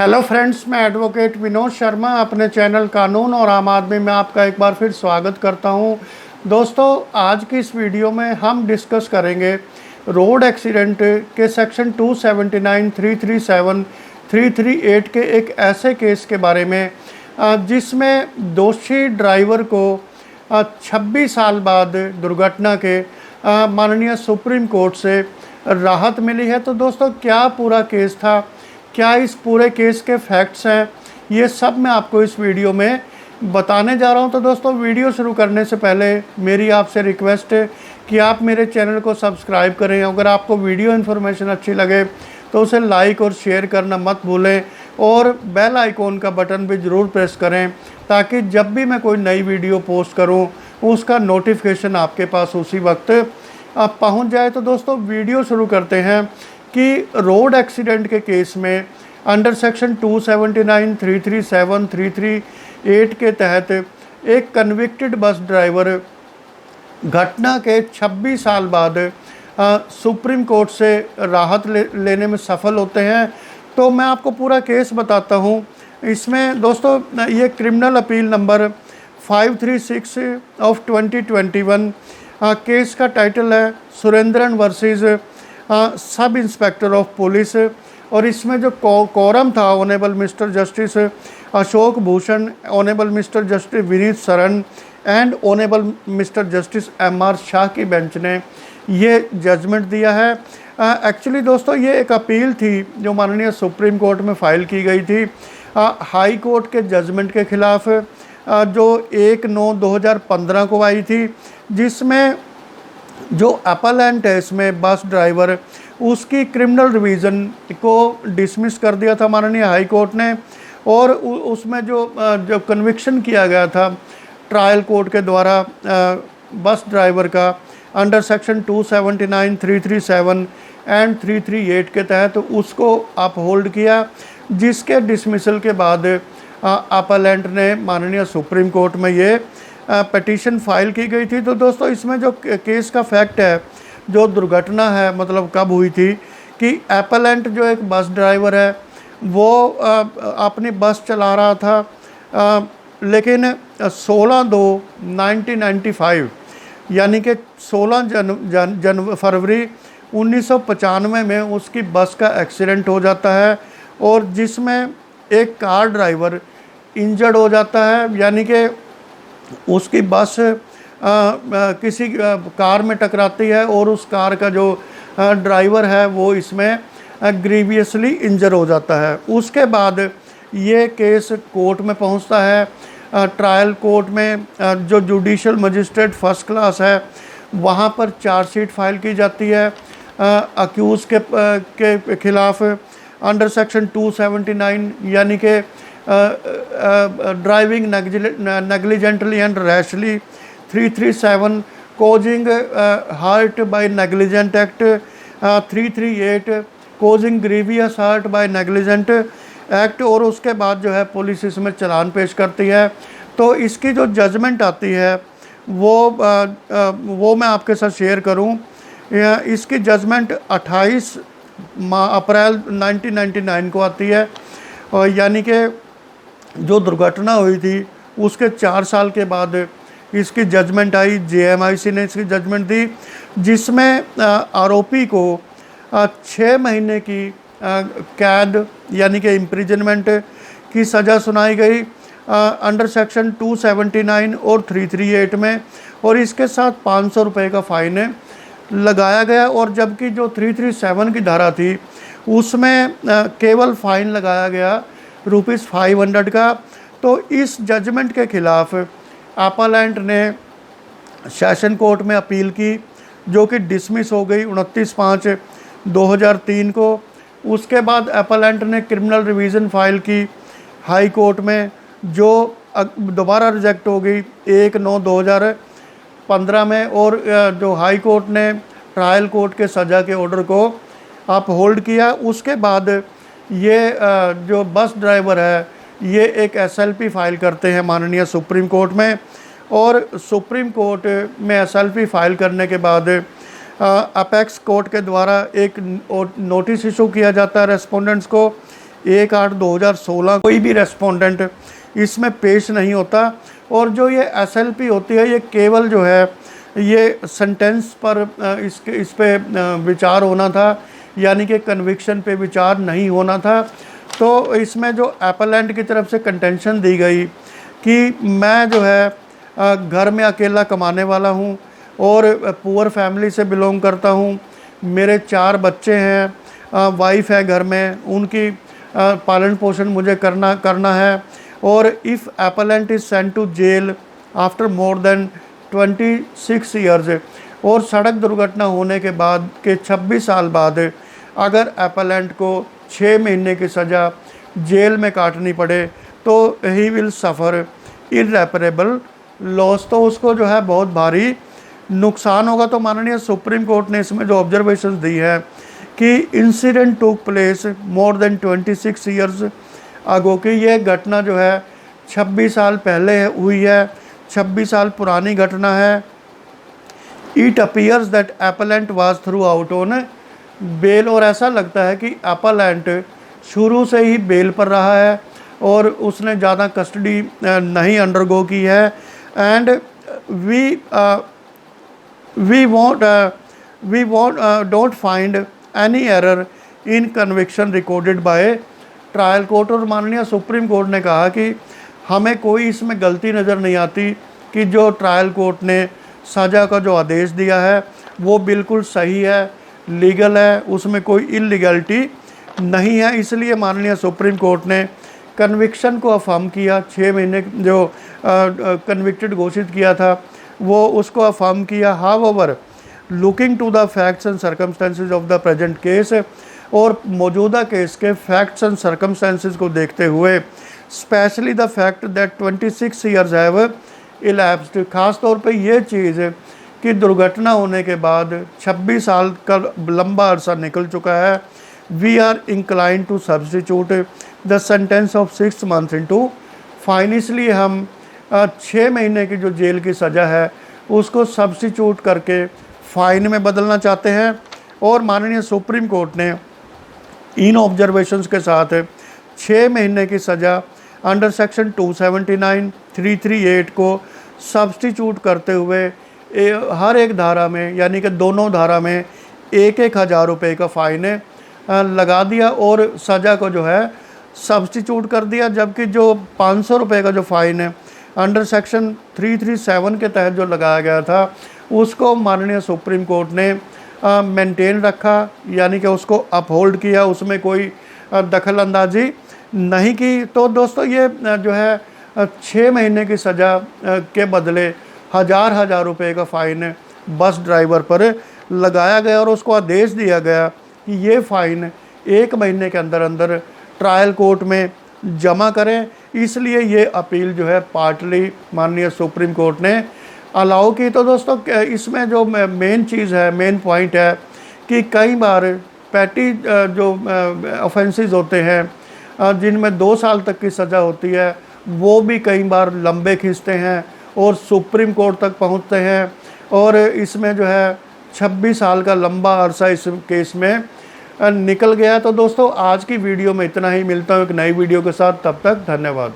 Hello friends, मैं advocate Vinod Sharma अपने channel कानून और आम आदमी में आपका एक बार फिर स्वागत करता हूं। दोस्तों, आज की इस वीडियो में हम डिस्कस करेंगे रोड एक्सीडेंट के सेक्शन 279, 337, 338 के एक ऐसे केस के बारे में जिसमें दोषी ड्राइवर को 26 साल बाद दुर्घटना के माननीय सुप्रीम कोर्ट से राहत मिली है। तो दोस्तों, क्या पूरा केस था, क्या इस पूरे केस के फैक्ट्स हैं, ये सब मैं आपको इस वीडियो में बताने जा रहा हूं। तो दोस्तों, वीडियो शुरू करने से पहले मेरी आपसे रिक्वेस्ट है कि आप मेरे चैनल को सब्सक्राइब करें। अगर आपको वीडियो इन्फॉर्मेशन अच्छी लगे तो उसे लाइक और शेयर करना मत भूलें और बेल आइकॉन का बटन भी ज़रूर प्रेस करें ताकि जब भी मैं कोई नई वीडियो पोस्ट करूं उसका नोटिफिकेशन आपके पास उसी वक्त आप पहुंच जाए। तो दोस्तों, वीडियो शुरू करते हैं कि रोड एक्सीडेंट के केस में अंडर सेक्शन 279, 337, 338 के तहत एक कन्विक्टेड बस ड्राइवर घटना के 26 साल बाद सुप्रीम कोर्ट से राहत लेने में सफल होते हैं। तो मैं आपको पूरा केस बताता हूं। इसमें दोस्तों, ये criminal appeal number 536 of 2021 case का टाइटल है Surendran versus sub inspector of police. और इसमें जो कोरम था, honourable mister justice Ashok Bhushan, honourable mister justice Vineet Saran and honourable mister justice MR Shah की बेंच ने ये जजमेंट दिया है। एक्चुअली दोस्तों, ये एक अपील थी जो माननीय सुप्रीम कोर्ट में फ़ाइल की गई थी हाई कोर्ट के जजमेंट के ख़िलाफ़, जो 1/9/2015 को आई थी, जिसमें जो अपलेंट है इसमें बस ड्राइवर, उसकी क्रिमिनल रिवीजन को डिसमिस कर दिया था माननीय हाई कोर्ट ने। और उसमें जो कन्विक्शन किया गया था ट्रायल कोर्ट के द्वारा बस ड्राइवर का अंडर सेक्शन 279, 337 एंड 338 के तहत उसको अपहोल्ड किया, जिसके डिसमिसल के बाद अपलेंट ने माननीय सुप्रीम कोर्ट में ये पिटीशन फाइल की गई थी। तो दोस्तों, इसमें जो केस का फैक्ट है, जो दुर्घटना है, मतलब कब हुई थी कि अपलेंट जो एक बस ड्राइवर है वो अपनी बस चला रहा था, लेकिन 16/2/1995 यानी कि 16 फरवरी 1995 में उसकी बस का एक्सीडेंट हो जाता है और जिसमें एक कार ड्राइवर इंजर्ड हो जाता है। यानी कि उसकी बस किसी कार में टकराती है और उस कार का जो ड्राइवर है वो इसमें ग्रीवियसली इंजर हो जाता है। उसके बाद ये केस कोर्ट में पहुंचता है, ट्रायल कोर्ट में। जो जुडिशल मजिस्ट्रेट फर्स्ट क्लास है वहां पर चार्जशीट फाइल की जाती है अक्यूज़ के खिलाफ अंडर सेक्शन 279 यानी कि driving negligently and rashly, 337 causing heart by negligent act, 338 causing grievous heart by negligent act. और उसके बाद जो है पुलिस इसमें चालान पेश करती है। तो इसकी जो जजमेंट आती है वो मैं आपके साथ शेयर करूं। इसकी जजमेंट 28 अप्रैल 1999 को आती है, और यानी कि जो दुर्घटना हुई थी उसके 4 साल के बाद इसकी जजमेंट आई। JMIC ने इसकी जजमेंट दी, जिसमें आरोपी को 6 महीने की कैद यानी कि इम्प्रिजनमेंट की सज़ा सुनाई गई अंडर सेक्शन 279 और 338 में, और इसके साथ 500 रुपये का फ़ाइन लगाया गया। और जबकि जो 337 की धारा थी उसमें केवल फ़ाइन लगाया गया ₹500 का। तो इस जजमेंट के खिलाफ अपलेंट ने सेशन कोर्ट में अपील की, जो कि डिसमिस हो गई 29/5/2003 को। उसके बाद अपलेंट ने क्रिमिनल रिवीजन फाइल की हाई कोर्ट में, जो दोबारा रिजेक्ट हो गई 1/9/2015 में। और जो हाई कोर्ट ने ट्रायल कोर्ट के सज़ा के ऑर्डर को अपहोल्ड किया। उसके बाद ये जो बस ड्राइवर है ये एक SLP फाइल करते हैं माननीय सुप्रीम कोर्ट में, और सुप्रीम कोर्ट में SLP फाइल करने के बाद अपेक्स कोर्ट के द्वारा एक नोटिस इशू किया जाता है रेस्पोंडेंट्स को 1/8/2016 कोई भी रेस्पोंडेंट इसमें पेश नहीं होता। और जो ये SLP होती है, ये केवल जो है ये सेंटेंस पर इस पे विचार होना था, यानी कि कन्विक्शन पे विचार नहीं होना था। तो इसमें जो एपेलेंट की तरफ से कंटेंशन दी गई कि मैं जो है घर में अकेला कमाने वाला हूँ और पुअर फैमिली से बिलोंग करता हूँ, मेरे 4 बच्चे हैं, वाइफ है घर में, उनकी पालन पोषण मुझे करना है। और if appellant is sent to jail after more than 26 years, और सड़क दुर्घटना होने के बाद के 26 साल बाद अगर एपेलेंट को 6 महीने की सज़ा जेल में काटनी पड़े तो ही विल सफ़र इररेपरेबल लॉस, तो उसको जो है बहुत भारी नुकसान होगा। तो माननीय सुप्रीम कोर्ट ने इसमें जो ऑब्जर्वेशंस दी है कि incident took place more than 26 years ago, कि ये घटना जो है 26 साल पहले हुई है, 26 साल पुरानी घटना है। It appears that appellant was throughout on bail, और ऐसा लगता है कि एपेलेंट शुरू से ही बेल पर रहा है और उसने ज़्यादा कस्टडी नहीं अंडरगो की है। And we don't find any error in conviction recorded by trial court. और माननीय सुप्रीम कोर्ट ने कहा कि हमें कोई इसमें गलती नज़र नहीं आती कि जो ट्रायल कोर्ट ने सज़ा का जो आदेश दिया है वो बिल्कुल सही है, लीगल है, उसमें कोई इलीगलिटी नहीं है। इसलिए माननीय सुप्रीम कोर्ट ने कन्विक्शन को अफर्म किया, 6 महीने जो कन्विक्टेड घोषित किया था वो उसको अफर्म किया। However looking to the facts and circumstances of the present case, और मौजूदा केस के फैक्ट्स एंड सर्कमस्टेंसेस को देखते हुए, specially the fact that 26 years have elapsed, ख़ास तौर पे ये चीज़ कि दुर्घटना होने के बाद 26 साल का लंबा अरसा निकल चुका है, we are incline to substitute the sentence of 6 month into fine. इसलिए हम 6 महीने की जो जेल की सज़ा है उसको सब्सटीट्यूट करके फ़ाइन में बदलना चाहते हैं। और माननीय सुप्रीम कोर्ट ने इन ऑब्जर्वेशंस के साथ 6 महीने की सज़ा अंडर सेक्शन 279, 338 को सब्सटीट्यूट करते हुए हर एक धारा में, यानी कि दोनों धारा में 1,000 रुपये का फ़ाइन लगा दिया और सज़ा को जो है सब्सटीट्यूट कर दिया। जबकि जो 500 रुपये का जो फ़ाइन है अंडर सेक्शन 337 के तहत जो लगाया गया था उसको माननीय सुप्रीम कोर्ट ने मेंटेन रखा, यानी कि उसको अपहोल्ड किया, उसमें कोई दखल अंदाजी नहीं की। तो दोस्तों ये जो है 6 महीने की सज़ा के बदले हज़ार रुपये का फ़ाइन बस ड्राइवर पर लगाया गया और उसको आदेश दिया गया कि ये फ़ाइन 1 महीने के अंदर अंदर ट्रायल कोर्ट में जमा करें। इसलिए ये अपील जो है पार्टली माननीय सुप्रीम कोर्ट ने अलाउ की। तो दोस्तों इसमें जो मेन चीज़ है, मेन पॉइंट है कि कई बार पैटी जो ऑफेंसेस होते हैं जिनमें 2 साल तक की सज़ा होती है वो भी कई बार लंबे खींचते हैं और सुप्रीम कोर्ट तक पहुंचते हैं, और इसमें जो है 26 साल का लंबा अरसा इस केस में निकल गया। तो दोस्तों आज की वीडियो में इतना ही, मिलता हूँ एक नई वीडियो के साथ, तब तक धन्यवाद।